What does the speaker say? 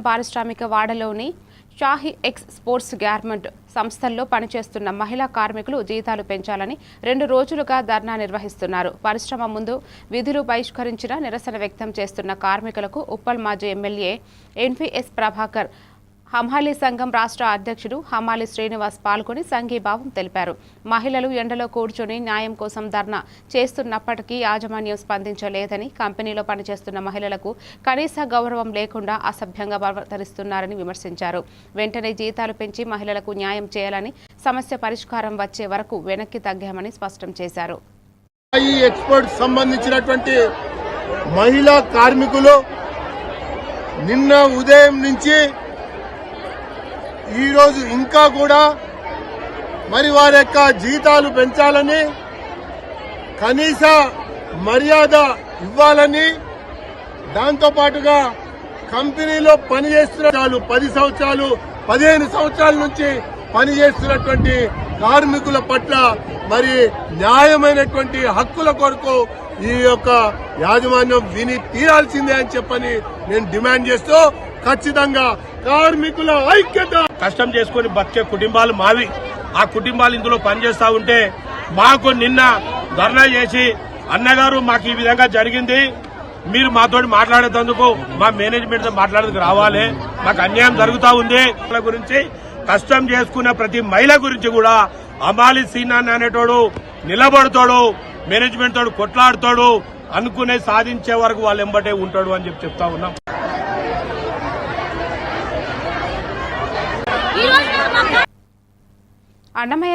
పారిశ్రామిక వాడలోని Shahi X sports garment సంస్థల్లో పనిచేస్తున్న మహిళా కార్మికులు జీతాలు పెంచాలని 2 రోజులుగా ధర్నా నిర్వహిస్తున్నారు. పరిశ్రమ ముందు విధులు బహిష్కరించిన నిరసన వ్యక్తం చేస్తున్న కార్మికులకు ఉప్పల్ మాజీ ఎమ్మెల్యే ఎన్వీఎస్ ప్రభాకర్ హమాలీ సంఘం రాష్ట్ర అధ్యక్షుడు హమాలీ శ్రీనివాస్ పాల్గొని సంఘీభావం తెలిపారు. మహిళలు ఎండలో కూర్చొని న్యాయం కోసం ధర్నా చేస్తున్నప్పటికీ యాజమాన్యం స్పందించలేదని, కంపెనీలో పనిచేస్తున్న మహిళలకు కనీస గౌరవం లేకుండా అసభ్యంగా ప్రవర్తిస్తున్నారని విమర్శించారు. వెంటనే జీతాలు పెంచి మహిళలకు న్యాయం చేయాలని, సమస్య పరిష్కారం వచ్చే వరకు వెనక్కి తగ్గామని స్పష్టం చేశారు. ఈ ఎక్స్పోర్ట్ సంబంధించినటువంటి మహిళా కార్మికులు నిన్న ఉదయం నుంచి ఈరోజు ఇంకా కూడా మరి వారి యొక్క జీతాలు పెంచాలని, కనీస మర్యాద ఇవ్వాలని, దాంతోపాటుగా కంపెనీలో పనిచేస్తున్న 10 సంవత్సరాలు 15 సంవత్సరాల నుంచి పనిచేస్తున్నటువంటి కార్మికుల పట్ల మరి న్యాయమైనటువంటి హక్కుల కొరకు ఈ యొక్క యాజమాన్యం విని తీరాల్సిందే అని చెప్పని నేను డిమాండ్ చేస్తూ, ఖచ్చితంగా కార్మికుల ఐక్యత. కష్టం చేసుకుని బతికే కుటుంబాలు మావి. ఆ కుటుంబాలు ఇందులో పనిచేస్తా ఉంటే మాకు నిన్న ధర్నా చేసి, అన్నగారు మాకు ఈ విధంగా జరిగింది, మీరు మాతో మాట్లాడేందుకు మా మేనేజ్మెంట్ తో మాట్లాడేందుకు రావాలి, మాకు అన్యాయం జరుగుతా ఉంది గురించి, కష్టం చేసుకున్న ప్రతి మహిళ గురించి కూడా హమాలీ సీనాన్ని అనేటోడు నిలబడతాడు, మేనేజ్మెంట్ తోడు కొట్లాడుతాడు, అనుకునే సాధించే వరకు వాళ్ళు ఎంబటే ఉంటాడు అని చెప్తా ఉన్నాం. అన్నమయ్య